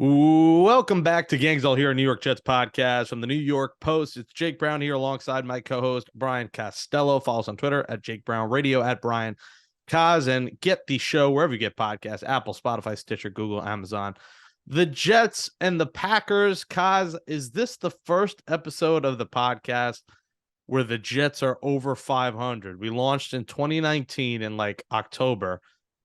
Welcome back to Gangs All Here, New York Jets podcast from the New York Post. It's Jake Brown here alongside my co-host Brian Costello. Follow us on Twitter at Jake Brown Radio at Brian Cos, and get the show wherever you get podcasts: Apple, Spotify, Stitcher, Google, Amazon. The Jets and the Packers. Cos, is this the first episode of the podcast where the Jets are over 500? We launched in 2019 in October.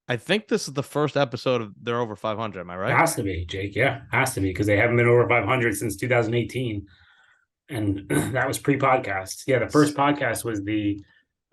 I think this is the first episode of they're over 500. Am I right? It has to be, Jake. Yeah, has to be because they haven't been over 500 since 2018. And that was pre-podcast. Yeah, the first podcast was the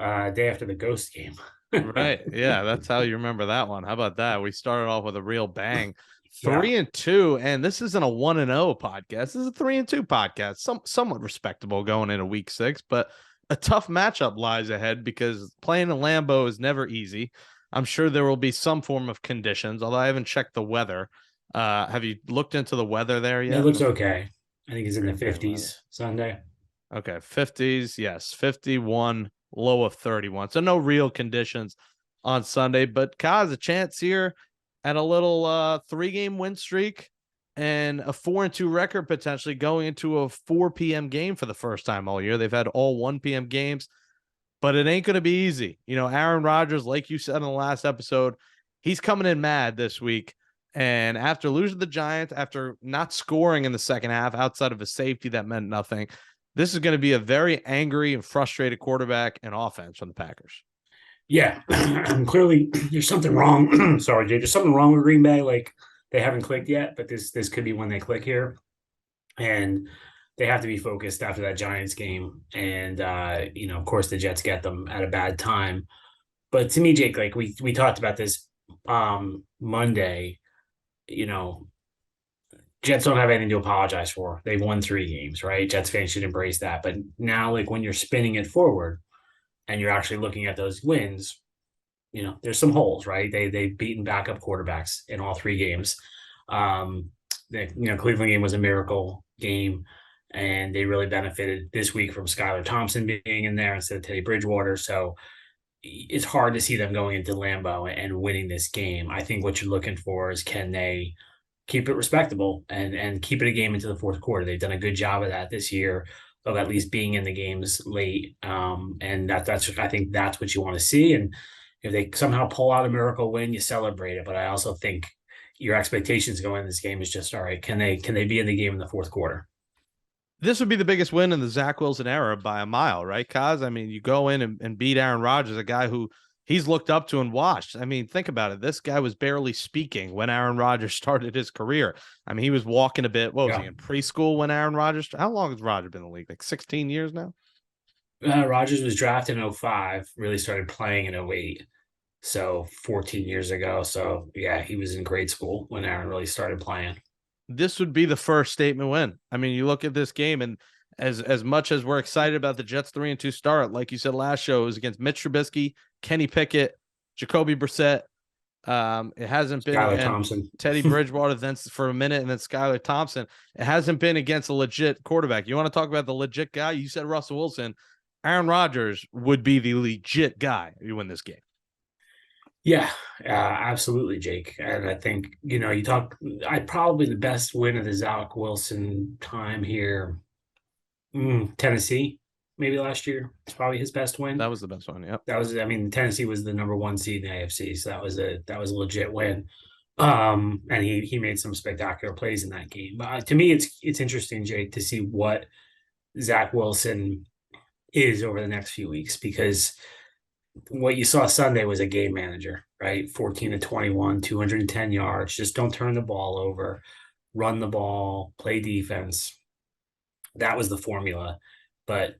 day after the Ghost game. Right. Yeah, that's how you remember that one. How about that? We started off with a real bang. Yeah. 3-2, and this isn't a 1-0 podcast. This is a 3-2 podcast. Somewhat respectable going into week 6, but a tough matchup lies ahead because playing in Lambeau is never easy. I'm sure there will be some form of conditions, although I haven't checked the weather. Have you looked into the weather there It yet? looks okay. I think it's in the Green Bay 50s Sunday. Okay, 50s, yes, 51, low of 31. So no real conditions on Sunday, but Kaz, a chance here at a little 3-game win streak and a 4-2 record potentially going into a 4 p.m. game for the first time all year. They've had all 1 p.m. games, but it ain't going to be easy. You know, Aaron Rodgers, like you said in the last episode, he's coming in mad this week. And after losing the Giants, after not scoring in the second half outside of a safety that meant nothing, this is going to be a very angry and frustrated quarterback and offense from the Packers. Yeah, clearly there's something wrong. Sorry, Jay. There's something wrong with Green Bay. Like they haven't clicked yet, but this could be when they click here. And they have to be focused after that Giants game. And of course the Jets get them at a bad time. But to me, Jake, like we talked about this Monday, you know, Jets don't have anything to apologize for. They've won 3 games, right? Jets fans should embrace that. But now, like when you're spinning it forward and you're actually looking at those wins, there's some holes, right? They've beaten backup quarterbacks in all 3 games. The Cleveland game was a miracle game, and they really benefited this week from Skylar Thompson being in there instead of Teddy Bridgewater. So it's hard to see them going into Lambeau and winning this game. I think what you're looking for is, can they keep it respectable and keep it a game into the fourth quarter? They've done a good job of that this year, of at least being in the games late. And that's I think that's what you want to see. And if they somehow pull out a miracle win, you celebrate it. But I also think your expectations going in this game is just, all right, can they be in the game in the fourth quarter? This would be the biggest win in the Zach Wilson era by a mile, right, Kaz? I mean, you go in and beat Aaron Rodgers, a guy who he's looked up to and watched. I mean, think about it. This guy was barely speaking when Aaron Rodgers started his career. I mean, he was walking a bit. What was he, in preschool when Aaron Rodgers? How long has Rodgers been in the league? Like 16 years now? Rodgers was drafted in 05, really started playing in 08. So 14 years ago. So yeah, he was in grade school when Aaron really started playing. This would be the first statement win. I mean, you look at this game, and as much as we're excited about the Jets 3-2 start, like you said last show, it was against Mitch Trubisky, Kenny Pickett, Jacoby Brissett. It hasn't been Skylar Thompson, Teddy Bridgewater then for a minute, and then Skylar Thompson. It hasn't been against a legit quarterback. You want to talk about the legit guy? You said Russell Wilson. Aaron Rodgers would be the legit guy if you win this game. Yeah, absolutely, Jake. And I think, probably the best win of the Zach Wilson time here, Tennessee, maybe last year. It's probably his best win. That was the best one. Yep. Tennessee was the number 1 seed in the AFC. So that was a legit win. And he made some spectacular plays in that game. But to me, it's interesting, Jake, to see what Zach Wilson is over the next few weeks, because what you saw Sunday was a game manager, right? 14-21, 210 yards. Just don't turn the ball over, run the ball, play defense. That was the formula. But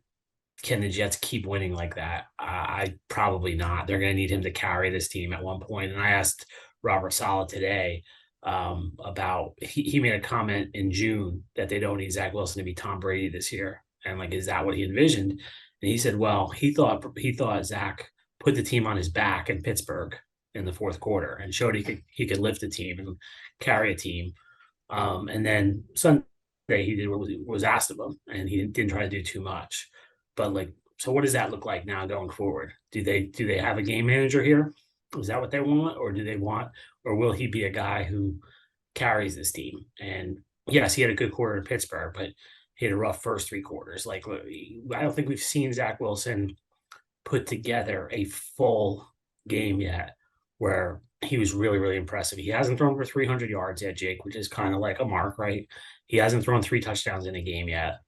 can the Jets keep winning like that? I probably not. They're going to need him to carry this team at one point. And I asked Robert Saleh today about, he made a comment in June that they don't need Zach Wilson to be Tom Brady this year. And is that what he envisioned? And he said, well, he thought Zach put the team on his back in Pittsburgh in the fourth quarter and showed he could lift a team and carry a team. And then Sunday he did what was asked of him, and he didn't try to do too much. But so what does that look like now going forward? Do they have a game manager here? Is that what they want, or do they want, or will he be a guy who carries this team. And yes, he had a good quarter in Pittsburgh, but he had a rough first 3 quarters. Like, I don't think we've seen Zach Wilson put together a full game yet where he was really, really impressive. He hasn't thrown for 300 yards yet, Jake, which is kind of like a mark, right? He hasn't thrown 3 touchdowns in a game yet.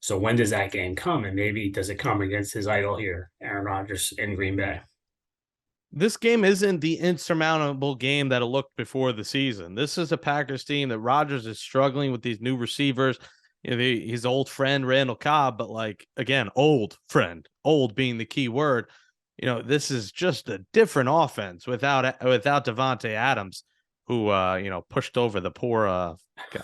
So when does that game come? And maybe does it come against his idol here, Aaron Rodgers in Green Bay? This game isn't the insurmountable game that it looked before the season. This is a Packers team that Rodgers is struggling with these new receivers. You know, his old friend Randall Cobb, but like again, old friend, old being the key word. You know, this is just a different offense without Devontae Adams, who pushed over the poor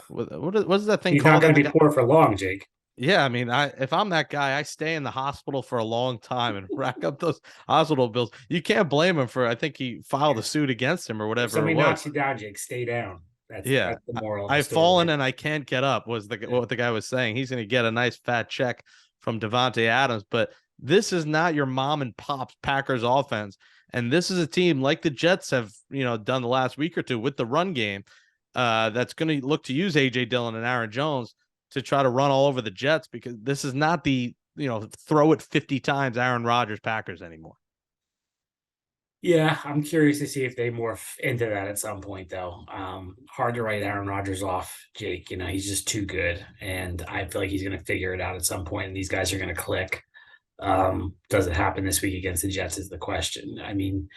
what is that thing He's called? not going to be poor for long, Jake. Yeah, I mean, if I'm that guy, I stay in the hospital for a long time and rack up those hospital bills. You can't blame him for. I think he filed a suit against him or If whatever it somebody was. knocks you down, Jake, stay down. Yeah, That's the moral of the I've story. fallen and I can't get up. Was what the guy was saying? He's going to get a nice fat check from Devontae Adams, but this is not your mom and pop's Packers offense, and this is a team like the Jets have done the last week or two with the run game. That's going to look to use AJ Dillon and Aaron Jones to try to run all over the Jets, because this is not the throw it 50 times Aaron Rodgers Packers anymore. Yeah, I'm curious to see if they morph into that at some point, though. Hard to write Aaron Rodgers off, Jake. He's just too good, and I feel like he's going to figure it out at some point, and these guys are going to click. Does it happen this week against the Jets is the question. I mean,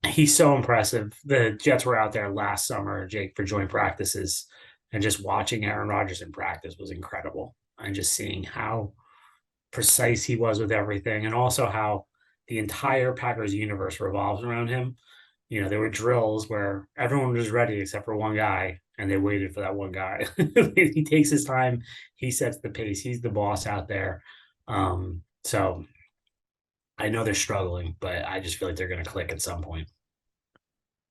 he's so impressive. The Jets were out there last summer, Jake, for joint practices, and just watching Aaron Rodgers in practice was incredible. And just seeing how precise he was with everything, and also how the entire Packers universe revolves around him. There were drills where everyone was ready except for one guy, and they waited for that one guy. He takes his time. He sets the pace. He's the boss out there. So I know they're struggling, but I just feel like they're going to click at some point.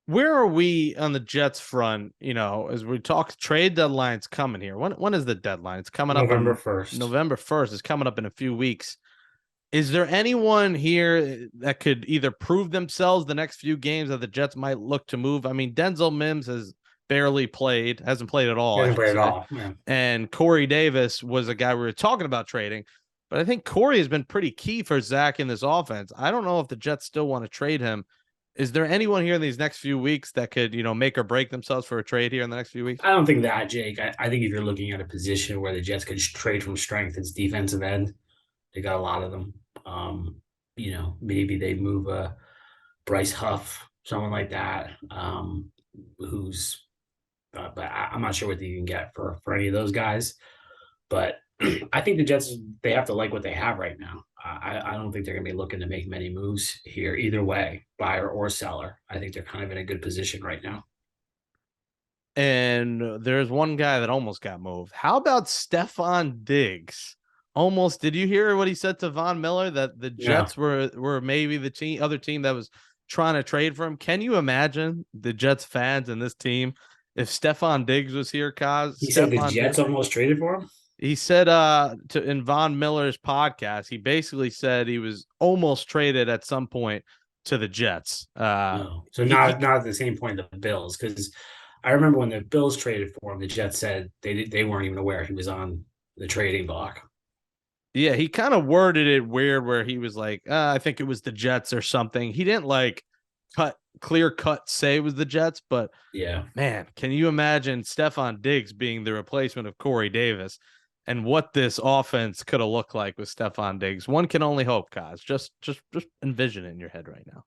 Where are we on the Jets front? As we talk, trade deadline's coming here. When is the deadline? It's coming November up 1st. November 1st. It's coming up in a few weeks. Is there anyone here that could either prove themselves the next few games that the Jets might look to move? I mean, Denzel Mims has barely played, hasn't played at all. Hasn't played at all. Yeah. And Corey Davis was a guy we were talking about trading, but I think Corey has been pretty key for Zach in this offense. I don't know if the Jets still want to trade him. Is there anyone here in these next few weeks that could, make or break themselves for a trade here in the next few weeks? I don't think that, Jake. I think if you're looking at a position where the Jets could trade from strength, it's defensive end. They got a lot of them. Maybe they move a Bryce Huff, someone like that, who's, but I'm not sure what you can get for any of those guys. But I think the Jets, they have to like what they have right now. I don't think they're going to be looking to make many moves here either way, buyer or seller. I think they're kind of in a good position right now. And there's one guy that almost got moved. How about Stephon Diggs? Almost. Did you hear what he said to Von Miller, that the Jets were maybe the other team that was trying to trade for him? Can you imagine the Jets fans and this team if Stephon Diggs was here, Kaz? He said the Jets almost traded for him? He said in Von Miller's podcast, he basically said he was almost traded at some point to the Jets. No. So not at the same point the Bills, because I remember when the Bills traded for him, the Jets said they weren't even aware he was on the trading block. Yeah, he kind of worded it weird where he was like, I think it was the Jets or something. He didn't like clear cut say it was the Jets, but yeah, man, can you imagine Stephon Diggs being the replacement of Corey Davis and what this offense could have looked like with Stephon Diggs? One can only hope, Kaz. Just envision it in your head right now.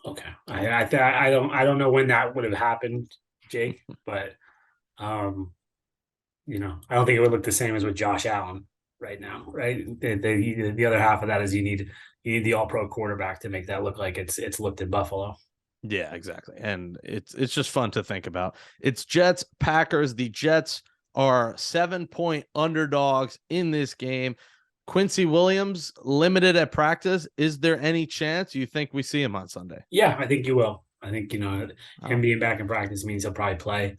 Okay. I don't know when that would have happened, Jake, but I don't think it would look the same as with Josh Allen right now, right? The other half of that is you need the all-pro quarterback to make that look like it's looked in Buffalo. Yeah, exactly. And it's just fun to think about. It's Jets Packers. The Jets are 7-point underdogs in this game. Quincy Williams limited at practice. Is there any chance you think we see him on Sunday? Yeah, I think you will. I think him being back in practice means he'll probably play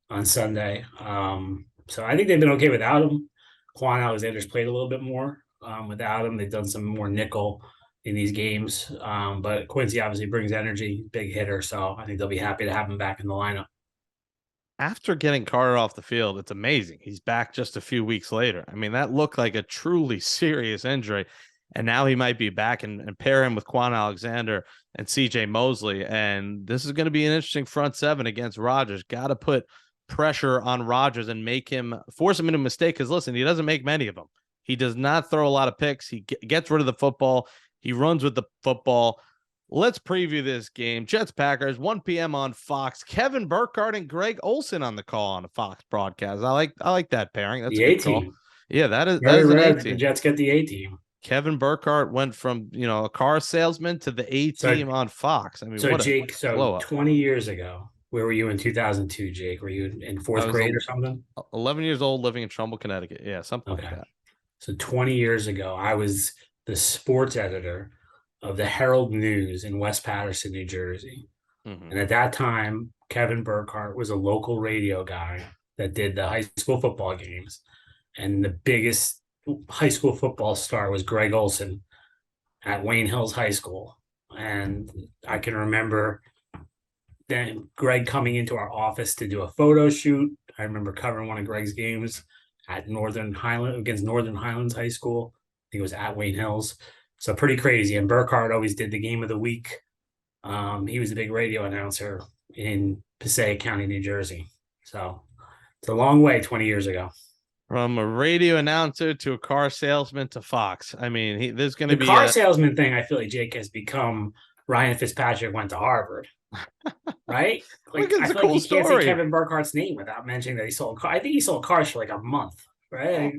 on Sunday. So I think they've been okay without him. Quan Alexander's played a little bit more without him. They've done some more nickel in these games. But Quincy obviously brings energy, big hitter. So I think they'll be happy to have him back in the lineup. after getting Carter off the field, it's amazing. He's back just a few weeks later. I mean, that looked like a truly serious injury. And now he might be back and pair him with Quan Alexander and CJ Mosley. And this is going to be an interesting front seven against Rodgers. Got to put pressure on Rodgers and force him into a mistake. Because listen, he doesn't make many of them. He does not throw a lot of picks. He gets rid of the football. He runs with the football. Let's preview this game. Jets-Packers, 1 p.m. on Fox. Kevin Burkhardt and Greg Olsen on the call on a Fox broadcast. I like that pairing. That's the a good A-team. call. Yeah, that is Very an rare A-team. the Jets get the A-team. Kevin Burkhardt went from, a car salesman to the A-team on Fox. I mean, so what Jake, blow up. 20 years ago, where were you in 2002, Jake? Were you in fourth grade or something? 11 years old, living in Trumbull, Connecticut. Yeah, something like that. So 20 years ago, I was the sports editor of the Herald News in West Paterson, New Jersey. Mm-hmm. And at that time, Kevin Burkhardt was a local radio guy that did the high school football games. And the biggest high school football star was Greg Olsen at Wayne Hills High School. And I can remember then Greg coming into our office to do a photo shoot. I remember covering one of Greg's games at against Northern Highlands High School. I think it was at Wayne Hills. So pretty crazy. And Burkhardt always did the game of the week. He was a big radio announcer in Passaic County, New Jersey. So it's a long way 20 years ago. From a radio announcer to a car salesman to Fox. I mean, there's going to be the car salesman thing. I feel like Jake has become Ryan Fitzpatrick went to Harvard, right? Like I feel like you can't say Kevin Burkhardt's name without mentioning that he sold a car. I think he sold cars for like a month, right?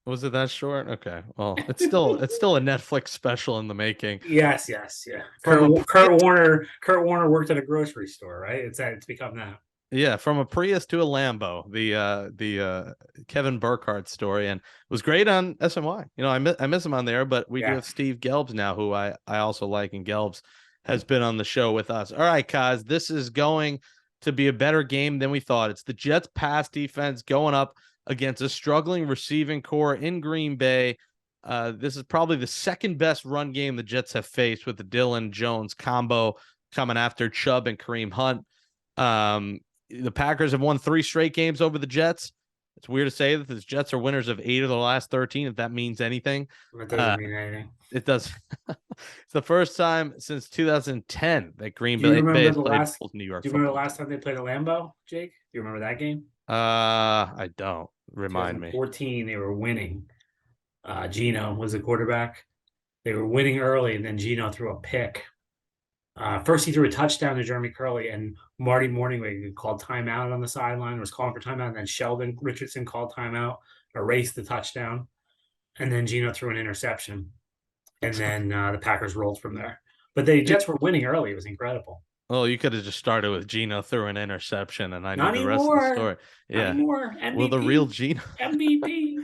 Was it that short? Okay, well, it's still a Netflix special in the making. Yes, yeah. Kurt Warner worked at a grocery store, right? It's become that. Yeah, from a Prius to a Lambo, the Kevin Burkhardt story, and it was great on SNY. I miss him on there, but we do have Steve Gelbs now, who I also like, and Gelbs has been on the show with us. All right, Kaz, this is going to be a better game than we thought. It's the Jets' pass defense going up against a struggling receiving core in Green Bay. This is probably the second best run game the Jets have faced, with the Dillon Jones combo coming after Chubb and Kareem Hunt. The Packers have won 3 straight games over the Jets. It's weird to say that the Jets are winners of 8 of the last 13, if that means anything. It doesn't mean anything. It does. It's the first time since 2010 that Green Bay has played New York. Do you remember the last time they played a Lambeau, Jake? Do you remember that game? I don't. Remind me. 2014, they were winning. Gino was the quarterback. They were winning early, and then Gino threw a pick. First, he threw a touchdown to Jeremy Curley, and Marty Morningwig called timeout on the sideline, was calling for timeout, and then Sheldon Richardson called timeout, erased the touchdown, and then Gino threw an interception, and then the Packers rolled from there. But the Jets were winning early. It was incredible. Well, you could have just started with Gino threw an interception, and I knew the rest of the story. Yeah. MVP, well, the real Gino. MVP.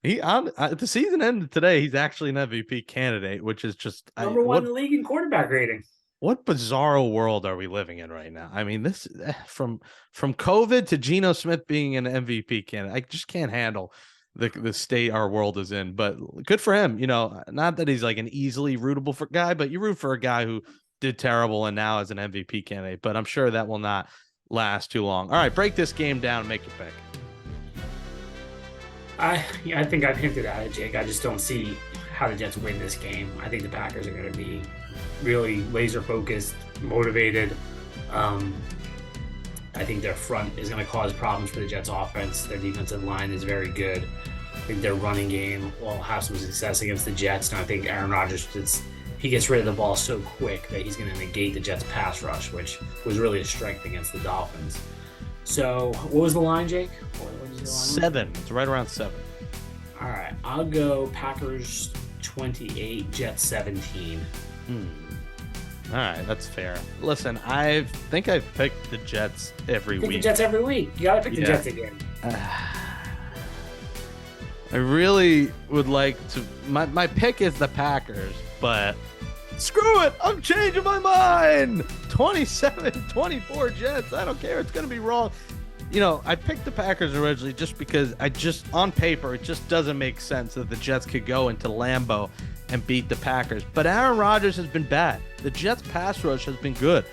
The season ended today. He's actually an MVP candidate, which is just number one in the league in quarterback rating. What bizarro world are we living in right now? I mean, this from COVID to Geno Smith being an MVP candidate, I just can't handle the state our world is in. But good for him. Not that he's like an easily rootable for guy, but you root for a guy who did terrible and now is an MVP candidate. But I'm sure that will not last too long. All right, break this game down and make your pick. I think I've hinted at it, Jake. I just don't see how the Jets win this game. I think the Packers are going to be really laser focused, motivated. I think their front is going to cause problems for the Jets offense. Their defensive line is very good. I think their running game will have some success against the Jets. And I think Aaron Rodgers, he gets rid of the ball so quick that he's going to negate the Jets pass rush, which was really a strength against the Dolphins. So what was the line, Jake? What was the line? 7. It's right around 7. All right. I'll go Packers 28, Jets 17. All right, that's fair. Listen, I think I've picked the Jets every week. The Jets every week. You got to pick the Jets again. I really would like to. My pick is the Packers, but screw it. I'm changing my mind. 27-24 Jets. I don't care. It's going to be wrong. I picked the Packers originally just because on paper, it just doesn't make sense that the Jets could go into Lambeau and beat the Packers. But Aaron Rodgers has been bad. The Jets pass rush has been good.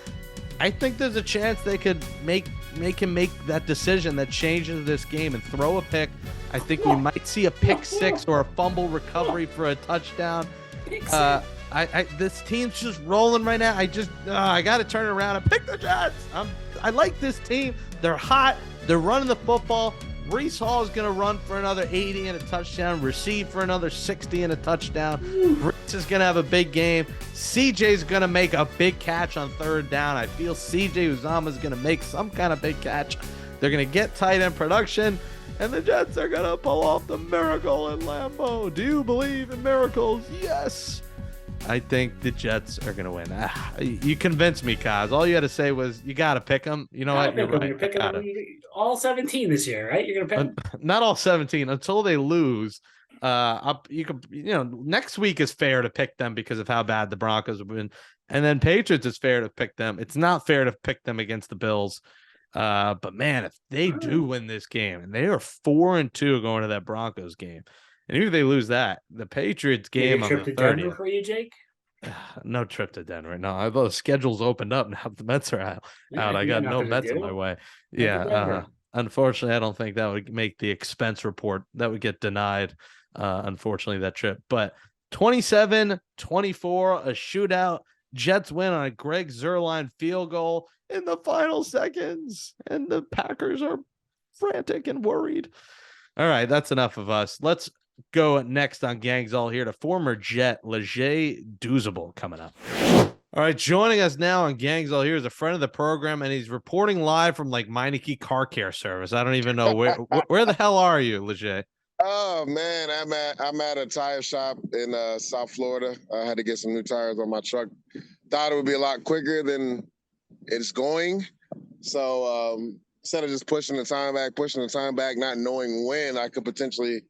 I think there's a chance they could make make him make that decision that changes this game and throw a pick. I think we might see a pick six or a fumble recovery for a touchdown. This team's just rolling right now. I got to turn it around and pick the Jets. I like this team. They're hot. They're running the football. Breece Hall is going to run for another 80 and a touchdown, receive for another 60 and a touchdown. Breece is going to have a big game. CJ's going to make a big catch on third down. I feel CJ Uzomah is going to make some kind of big catch. They're going to get tight end production, and the Jets are going to pull off the miracle in Lambeau. Do you believe in miracles? Yes. I think the Jets are going to win. You convinced me, Kaz. All you had to say was you got to pick them. You know what? You're right. You're picking them all 17 this year, right? You're going to pick them? Not all 17 until they lose. Next week is fair to pick them because of how bad the Broncos have been. And then Patriots is fair to pick them. It's not fair to pick them against the Bills. But man, if they do win this game, and they are 4-2 going to that Broncos game, and even if they lose that, the Patriots game on the 30th. Denver for you, Jake? No trip to Denver. No, although the schedule's opened up now, the Mets are out. I got no Mets in my way. Yeah. Unfortunately, I don't think that would make the expense report. That would get denied. Unfortunately, that trip. But 27-24, a shootout. Jets win on a Greg Zuerlein field goal in the final seconds, and the Packers are frantic and worried. All right, that's enough of us. Let's go next on Gangs All Here to former Jet Leger Douzable coming up. All right, joining us now on Gangs All Here is a friend of the program, and he's reporting live from like Meineke Car Care Service. I don't even know where the hell are you, Leger? Oh man, I'm at a tire shop in South Florida. I had to get some new tires on my truck. Thought it would be a lot quicker than it's going. So instead of just pushing the time back, not knowing when I could potentially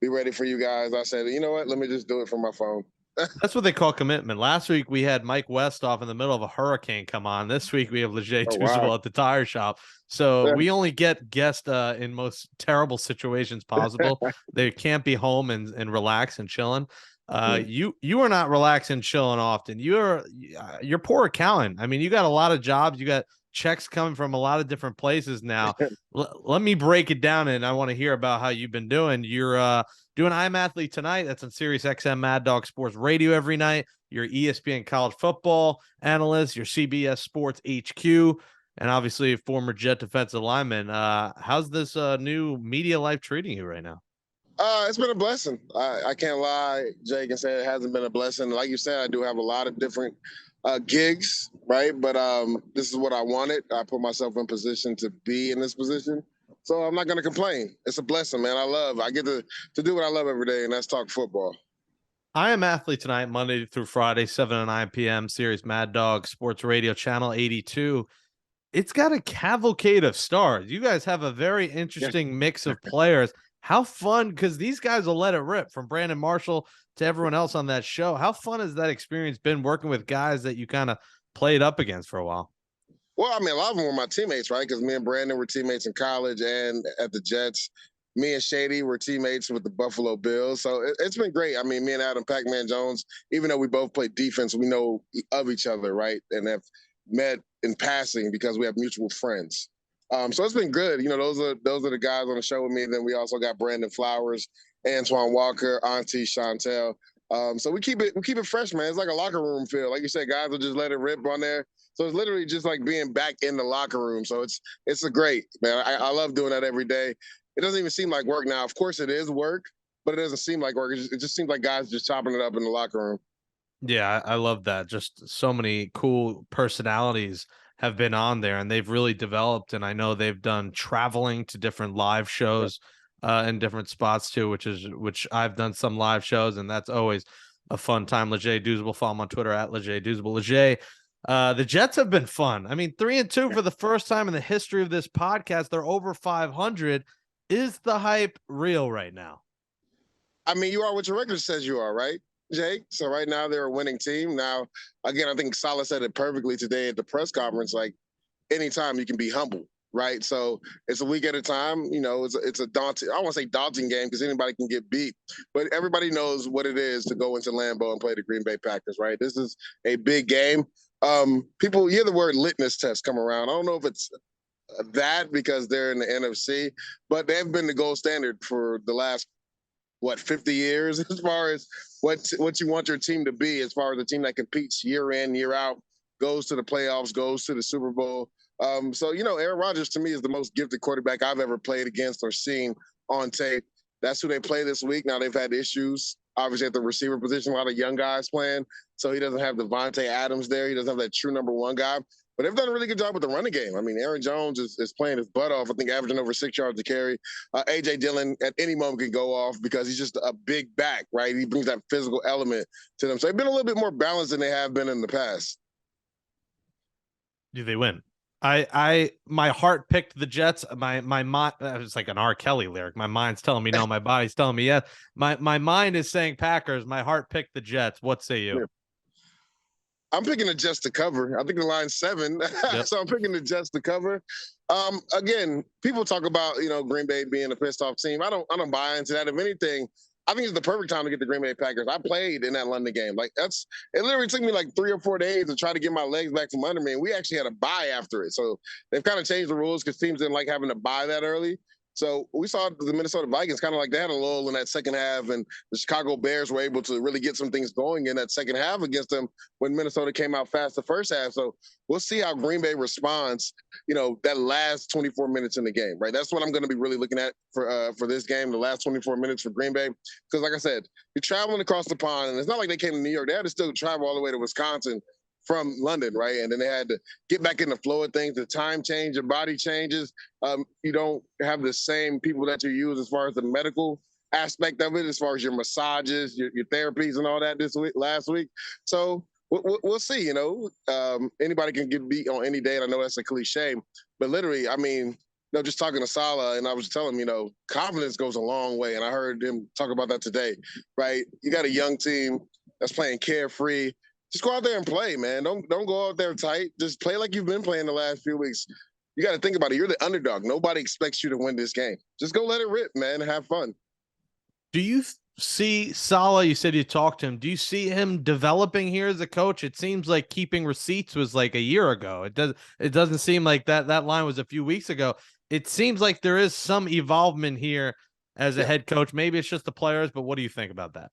be ready for you guys, I said, you know what? Let me just do it from my phone. That's what they call commitment. Last week we had Mike Westhoff in the middle of a hurricane come on. This week we have Leger Douzable at the tire shop. So we only get guests in most terrible situations possible. They can't be home and relax and chilling. You are not relaxing, chilling often. You're poor accountant. I mean, you got a lot of jobs. You got checks coming from a lot of different places now. Let me break it down, and I want to hear about how you've been doing. You're doing I'm Athlete Tonight. That's on Sirius XM Mad Dog Sports Radio every night. You're ESPN college football analyst. You're CBS Sports HQ, and obviously a former Jet defensive lineman. How's this new media life treating you right now? It's been a blessing. I can't lie, Jake, and say it hasn't been a blessing. Like you said, I do have a lot of different gigs, right? But this is what I wanted. I put myself in position to be in this position. So I'm not going to complain. It's a blessing, man. I get to do what I love every day, and that's talk football. I Am Athlete Tonight, Monday through Friday, 7 to 9 p.m., Sirius Mad Dog Sports Radio, Channel 82. It's got a cavalcade of stars. You guys have a very interesting mix of players. How fun, because these guys will let it rip, from Brandon Marshall to everyone else on that show. How fun has that experience been working with guys that you kind of played up against for a while? Well, I mean, a lot of them were my teammates, right? Because me and Brandon were teammates in college and at the Jets. Me and Shady were teammates with the Buffalo Bills. So it's been great. I mean, me and Adam Pac-Man Jones, even though we both play defense, we know of each other, right? And have met in passing because we have mutual friends. So it's been good. You know, those are the guys on the show with me. Then we also got Brandon Flowers, Antoine Walker, Auntie Chantel. So we keep it fresh, man. It's like a locker room feel. Like you said, guys will just let it rip on there. So it's literally just like being back in the locker room. So it's a great, man. I love doing that every day. It doesn't even seem like work now. Of course it is work, but it doesn't seem like work. It just seems like guys just chopping it up in the locker room. Yeah, I love that. Just so many cool personalities have been on there, and they've really developed. And I know they've done traveling to different live shows in different spots too, which I've done some live shows, and that's always a fun time. Leger Douzable, follow him on Twitter at Leger Douzable. Leger, the Jets have been fun. I mean, 3-2 for the first time in the history of this podcast. They're over 500. Is the hype real right now? I mean, you are what your record says you are, right, Jake? So right now they're a winning team. Now, again, I think Saleh said it perfectly today at the press conference. Like, anytime you can be humble, right? So it's a week at a time. You know, it's a daunting, I don't want to say daunting game because anybody can get beat, but everybody knows what it is to go into Lambeau and play the Green Bay Packers, right? This is a big game. People hear the word litmus test come around. I don't know if it's that because they're in the NFC, but they've been the gold standard for the last 50 years as far as what you want your team to be, as far as a team that competes year in, year out, goes to the playoffs, goes to the Super Bowl. So Aaron Rodgers to me is the most gifted quarterback I've ever played against or seen on tape. That's who they play this week. Now they've had issues, obviously at the receiver position, a lot of young guys playing. So he doesn't have Devontae Adams there. He doesn't have that true number one guy. But they've done a really good job with the running game. I mean, Aaron Jones is playing his butt off. I think averaging over 6 yards a carry. A.J. Dillon at any moment can go off because he's just a big back, right? He brings that physical element to them. So they've been a little bit more balanced than they have been in the past. Do they win? My heart picked the Jets. My mind, it's like an R. Kelly lyric. My mind's telling me no. My body's telling me yes. My mind is saying Packers. My heart picked the Jets. What say you? Yeah. I'm picking the Jets to cover. I think the line's 7, Yep. So I'm picking the Jets to cover. Again, people talk about Green Bay being a pissed off team. I don't buy into that. If anything, I think it's the perfect time to get the Green Bay Packers. I played in that London game. It literally took me like 3 or 4 days to try to get my legs back from under me. And we actually had a bye after it. So they've kind of changed the rules because teams didn't like having to bye that early. So we saw the Minnesota Vikings kind of like they had a lull in that second half, and the Chicago Bears were able to really get some things going in that second half against them when Minnesota came out fast the first half. So we'll see how Green Bay responds, that last 24 minutes in the game, right? That's what I'm going to be really looking at for this game, the last 24 minutes for Green Bay. Because like I said, you're traveling across the pond, and it's not like they came to New York. They had to still travel all the way to Wisconsin from London, right? And then they had to get back in the flow of things. The time change, your body changes. You don't have the same people that you use as far as the medical aspect of it, as far as your massages, your therapies and all that last week. So we'll see, anybody can get beat on any day. And I know that's a cliche, but literally, I mean, just talking to Saleh, and I was telling him, confidence goes a long way. And I heard him talk about that today, right? You got a young team that's playing carefree. Just go out there and play, man. Don't go out there tight. Just play like you've been playing the last few weeks. You got to think about it. You're the underdog. Nobody expects you to win this game. Just go let it rip, man, and have fun. Do you see Saleh? You said you talked to him. Do you see him developing here as a coach? It seems like keeping receipts was like a year ago. It doesn't seem like that line was a few weeks ago. It seems like there is some evolvement here as a head coach. Maybe it's just the players, but what do you think about that?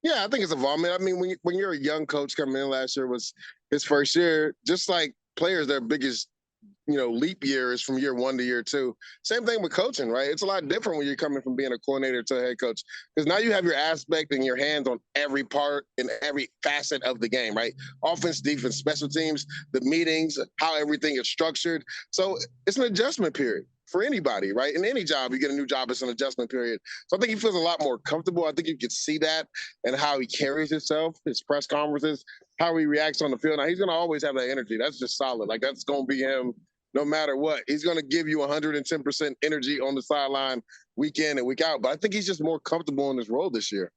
Yeah, I think it's involvement. I mean, when you're a young coach coming in, last year was his first year, just like players, their biggest, leap year is from year 1 to year 2. Same thing with coaching, right? It's a lot different when you're coming from being a coordinator to a head coach, because now you have your aspect and your hands on every part and every facet of the game, right? Offense, defense, special teams, the meetings, how everything is structured. So it's an adjustment period for anybody, right? In any job, you get a new job, it's an adjustment period. So I think he feels a lot more comfortable. I think you can see that and how he carries himself, his press conferences, how he reacts on the field. Now, he's going to always have that energy. That's just solid. Like, that's going to be him no matter what. He's going to give you 110% energy on the sideline week in and week out. But I think he's just more comfortable in his role this year.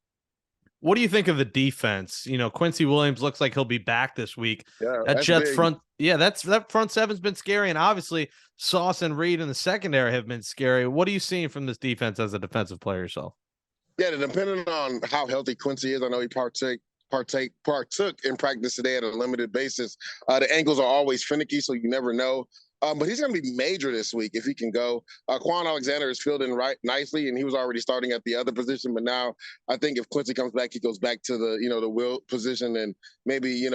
What do you think of the defense? Quincy Williams looks like he'll be back this week. Yeah, that Jets big. front, that front seven's been scary, and obviously Sauce and Reed in the secondary have been scary. What are you seeing from this defense as a defensive player yourself? Yeah, depending on how healthy Quincy is, I know he partook in practice today at a limited basis. The ankles are always finicky, so you never know. But he's going to be major this week if he can go. Quan Alexander is filled in right nicely, and he was already starting at the other position. But now I think if Quincy comes back, he goes back to the will position, and maybe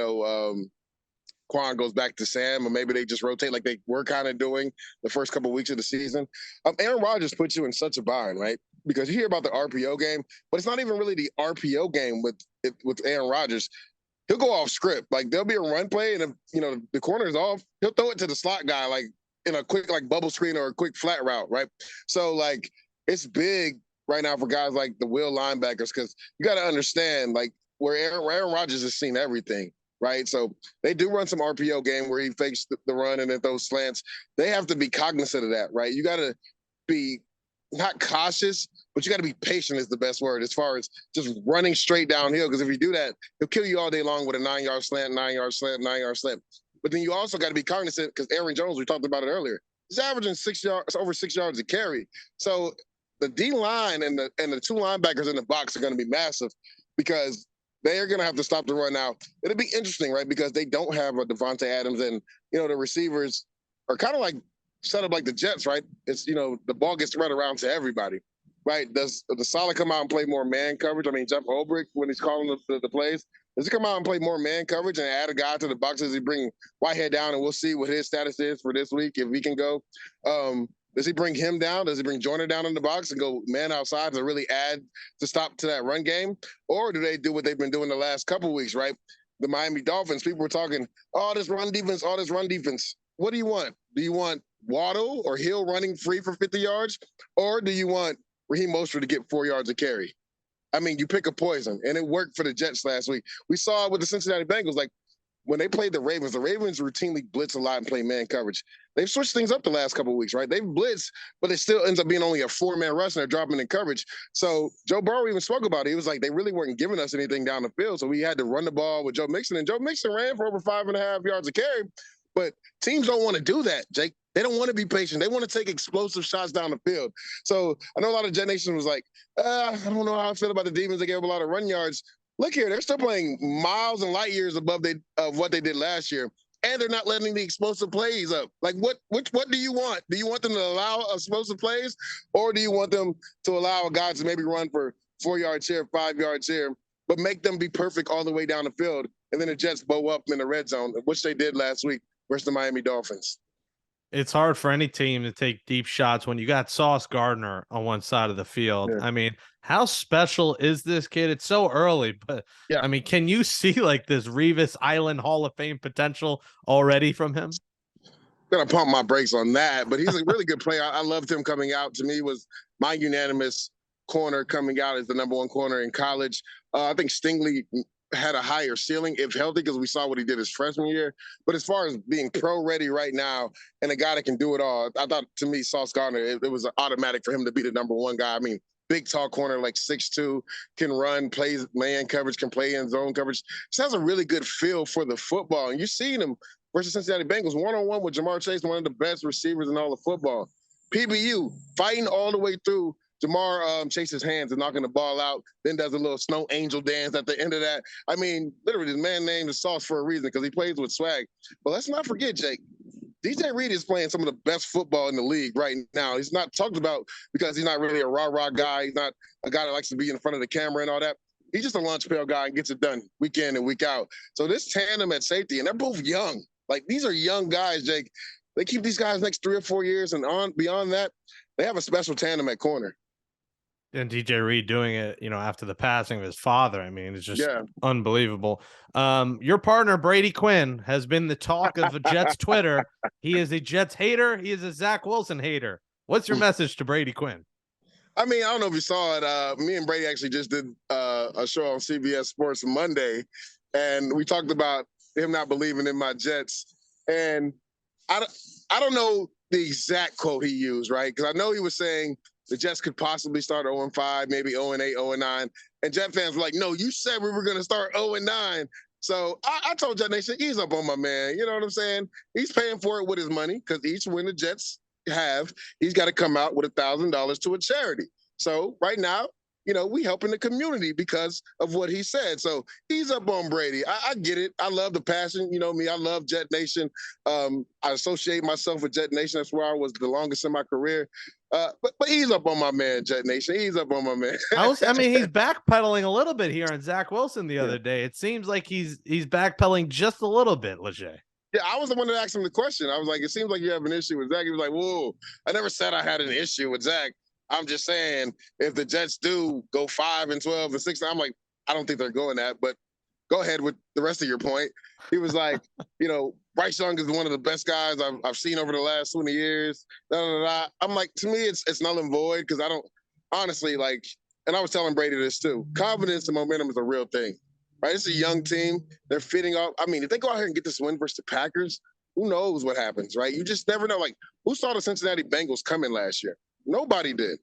Quan goes back to Sam, or maybe they just rotate like they were kind of doing the first couple of weeks of the season. Aaron Rodgers puts you in such a bind, right? Because you hear about the RPO game, but it's not even really the RPO game with Aaron Rodgers. He'll go off script. Like, there'll be a run play, and if the corner is off, he'll throw it to the slot guy, like in a quick bubble screen or a quick flat route, right? So it's big right now for guys like the will linebackers, because you got to understand where Aaron Rodgers has seen everything, right? So they do run some RPO game where he fakes the run and then those slants. They have to be cognizant of that, right? You got to be not cautious, but you got to be patient is the best word, as far as just running straight downhill. Because if you do that, he'll kill you all day long with a 9-yard slant, 9-yard slant, 9-yard slant. But then you also got to be cognizant, because Aaron Jones, we talked about it earlier, he's averaging over 6 yards a carry. So the D line and the two linebackers in the box are going to be massive, because they are going to have to stop the run now. It'll be interesting, right? Because they don't have a Devontae Adams, and the receivers are kind of like set up like the Jets, right? It's, the ball gets spread around to everybody, right? Does Saleh come out and play more man coverage? I mean, Jeff Ulbrich, when he's calling the plays, does he come out and play more man coverage and add a guy to the box? Does he bring Whitehead down, and we'll see what his status is for this week if he can go? Does he bring him down? Does he bring Joyner down in the box and go man outside to really add to stop to that run game? Or do they do what they've been doing the last couple of weeks, right? The Miami Dolphins, people were talking, all this run defense. What do you want? Do you want Waddle or Hill running free for 50 yards? Or do you want Raheem Mostert to get 4 yards of carry? I mean, you pick a poison, and it worked for the Jets last week. We saw it with the Cincinnati Bengals. Like, when they played the Ravens routinely blitz a lot and play man coverage. They've switched things up the last couple of weeks, right? They've blitzed, but it still ends up being only a 4-man rush, and they're dropping in coverage. So Joe Burrow even spoke about it. He was like, they really weren't giving us anything down the field, so we had to run the ball with Joe Mixon, and Joe Mixon ran for over 5.5 yards of carry. But teams don't want to do that, Jake. They don't want to be patient. They want to take explosive shots down the field. So I know a lot of Jet Nation was like, I don't know how I feel about the Demons. They gave up a lot of run yards. Look here, they're still playing miles and light years above what they did last year, and they're not letting the explosive plays up. Like, what do you want? Do you want them to allow explosive plays, or do you want them to allow a guy to maybe run for 4 yards here, 5 yards here, but make them be perfect all the way down the field, and then the Jets bow up in the red zone, which they did last week versus the Miami Dolphins? It's hard for any team to take deep shots when you got Sauce Gardner on one side of the field. Yeah. I mean, how special is this kid? It's so early, but yeah. I mean, can you see like this Revis Island Hall of Fame potential already from him? I'm gonna pump my brakes on that, but he's a really good player. I loved him coming out. To me, was my unanimous corner coming out as the number one corner in college. I think Stingley had a higher ceiling if healthy, because we saw what he did his freshman year. But as far as being pro ready right now and a guy that can do it all, I thought, to me, Sauce Gardner, it was automatic for him to be the number one guy. I mean, big tall corner, like 6'2", can run, plays man coverage, can play in zone coverage. Just has a really good feel for the football. And you're seeing him versus Cincinnati Bengals one-on-one with Jamar Chase, one of the best receivers in all of football. PBU fighting all the way through Jamar Chase's hands and knocking the ball out, then does a little snow angel dance at the end of that. I mean, literally, this man named the Sauce for a reason, because he plays with swag. But let's not forget, Jake, DJ Reed is playing some of the best football in the league right now. He's not talked about because he's not really a rah-rah guy. He's not a guy that likes to be in front of the camera and all that. He's just a lunch pail guy and gets it done week in and week out. So this tandem at safety, and they're both young. Like, these are young guys, Jake. They keep these guys next 3 or 4 years, and beyond that, they have a special tandem at corner. And DJ Reed doing it, after the passing of his father. I mean, it's just unbelievable. Your partner, Brady Quinn, has been the talk of Jets Twitter. He is a Jets hater. He is a Zach Wilson hater. What's your message to Brady Quinn? I mean, I don't know if you saw it. Me and Brady actually just did a show on CBS Sports Monday, and we talked about him not believing in my Jets. And I don't know the exact quote he used, right? Because I know he was saying the Jets could possibly start 0-5, maybe 0-8, 0-9. And Jet fans were like, no, you said we were going to start 0-9. So I told Jet Nation, ease up on my man. You know what I'm saying? He's paying for it with his money, because each win the Jets have, he's got to come out with $1,000 to a charity. So right now, we helping the community because of what he said. So he's up on Brady. I get it. I love the passion. You know me, I love Jet Nation. I associate myself with Jet Nation. That's where I was the longest in my career. But he's up on my man, Jet Nation. He's up on my man. I mean, he's backpedaling a little bit here on Zach Wilson the other day. It seems like he's backpedaling just a little bit, Leger. Yeah, I was the one that asked him the question. I was like, it seems like you have an issue with Zach. He was like, whoa, I never said I had an issue with Zach. I'm just saying, if the Jets do go 5-12 and 6, I'm like, I don't think they're going that, but go ahead with the rest of your point. He was like, Bryce Young is one of the best guys I've seen over the last 20 years. I'm like, to me, it's null and void, because I don't honestly like, and I was telling Brady this too, confidence and momentum is a real thing, right? It's a young team. They're fitting off. I mean, if they go out here and get this win versus the Packers, who knows what happens, right? You just never know. Like, who saw the Cincinnati Bengals coming last year? Nobody did.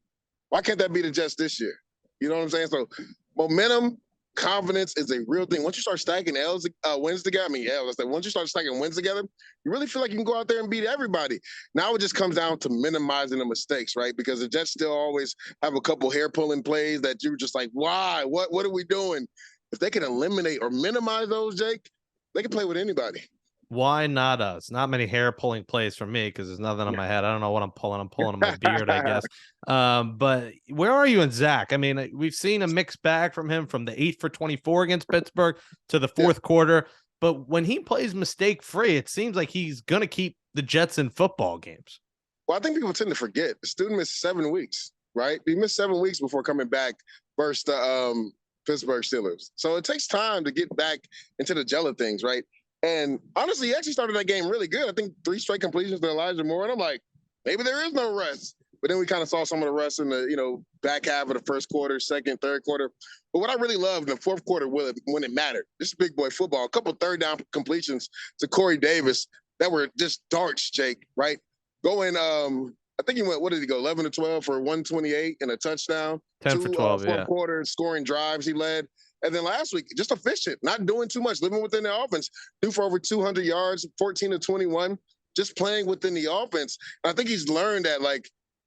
Why can't that be the Jets this year? You know what I'm saying? So momentum, confidence is a real thing. Once you start stacking wins together, once you start stacking wins together, you really feel like you can go out there and beat everybody. Now it just comes down to minimizing the mistakes, right? Because the Jets still always have a couple hair-pulling plays that you're just like, why? What are we doing? If they can eliminate or minimize those, Jake, they can play with anybody. Why not us? Not many hair pulling plays from me because there's nothing on my head. I don't know what I'm pulling. I'm pulling on my beard, I guess. But where are you and Zach? I mean, we've seen a mixed bag from him from the 8 for 24 against Pittsburgh to the fourth quarter. But when he plays mistake free, it seems like he's going to keep the Jets in football games. Well, I think people tend to forget the student missed 7 weeks, right? He missed 7 weeks before coming back versus the Pittsburgh Steelers. So it takes time to get back into the gel of things, right? And honestly, he actually started that game really good. I think 3 straight completions to Elijah Moore. And I'm like, maybe there is no rest. But then we kind of saw some of the rest in the, back half of the first quarter, second, third quarter. But what I really loved in the fourth quarter when it mattered, this is big boy football, a couple third down completions to Corey Davis that were just darts, Jake, right? Going, I think he went, what did he go, 11 to 12 for 128 and a touchdown. 10 for 12, fourth quarter, scoring drives he led. And then last week, just efficient, not doing too much, living within the offense, threw for over 200 yards, 14 to 21, just playing within the offense. And I think he's learned that,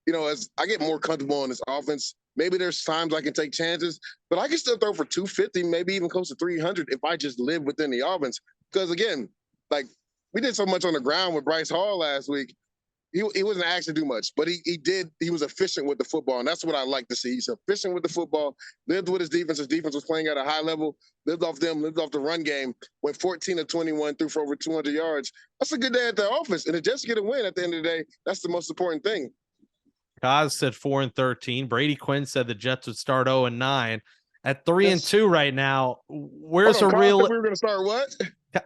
as I get more comfortable in this offense, maybe there's times I can take chances, but I can still throw for 250, maybe even close to 300 if I just live within the offense. Because, again, we did so much on the ground with Bryce Hall last week. He wasn't asked to do much, but he was efficient with the football, and that's what I like to see. He's efficient with the football, lived with his defense. His defense was playing at a high level, lived off the run game, went 14 to 21, threw for over 200 yards. That's a good day at the office, and to just get a win at the end of the day, that's the most important thing. Kaz said 4-13. Brady Quinn said the Jets would start 0-9. At 3-2 right now, where's a real? We were going to start what?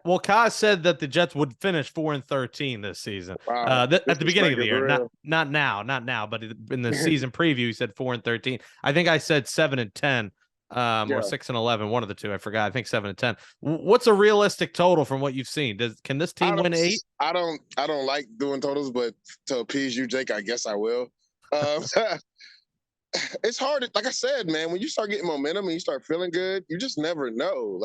Well, Kaz said that the Jets would finish 4-13 this season. Wow. At the beginning of the year, not now, but in the season preview, he said 4-13. I think I said 7-10, or 6-11, one of the two. I forgot. I think 7-10. What's a realistic total from what you've seen? Can this team win 8? I don't like doing totals, but to appease you, Jake, I guess I will. It's hard. Like I said, man, when you start getting momentum and you start feeling good, you just never know.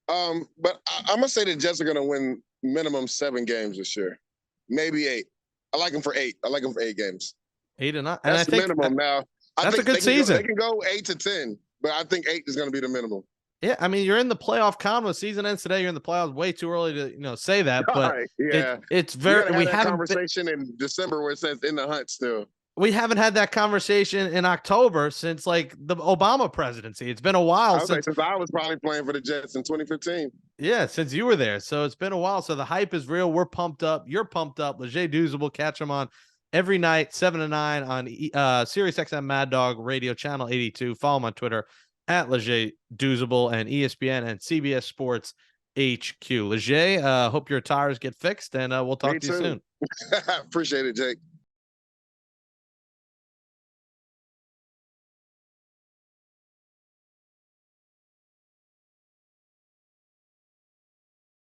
But I'm gonna say the Jets are gonna win minimum 7 games this year, maybe 8. I like them for 8. I like them for 8 games. 8 and 9. That's I think the minimum now. That's a good season. They can go 8 to 10, but I think 8 is gonna be the minimum. Yeah, I mean, you're in the playoff convo. Season ends today. You're in the playoffs. Way too early to say that, but it's very. We had a conversation in December where it says in the hunt still. We haven't had that conversation in October since the Obama presidency. It's been a while since I was probably playing for the Jets in 2015. Yeah, since you were there. So it's been a while. So the hype is real. We're pumped up. You're pumped up. Leger Douzable, catch him on every night, 7 to 9 on Sirius XM Mad Dog Radio Channel 82. Follow him on Twitter at Leger Douzable and ESPN and CBS Sports HQ. Leger, hope your tires get fixed, and we'll talk to you soon. Appreciate it, Jake.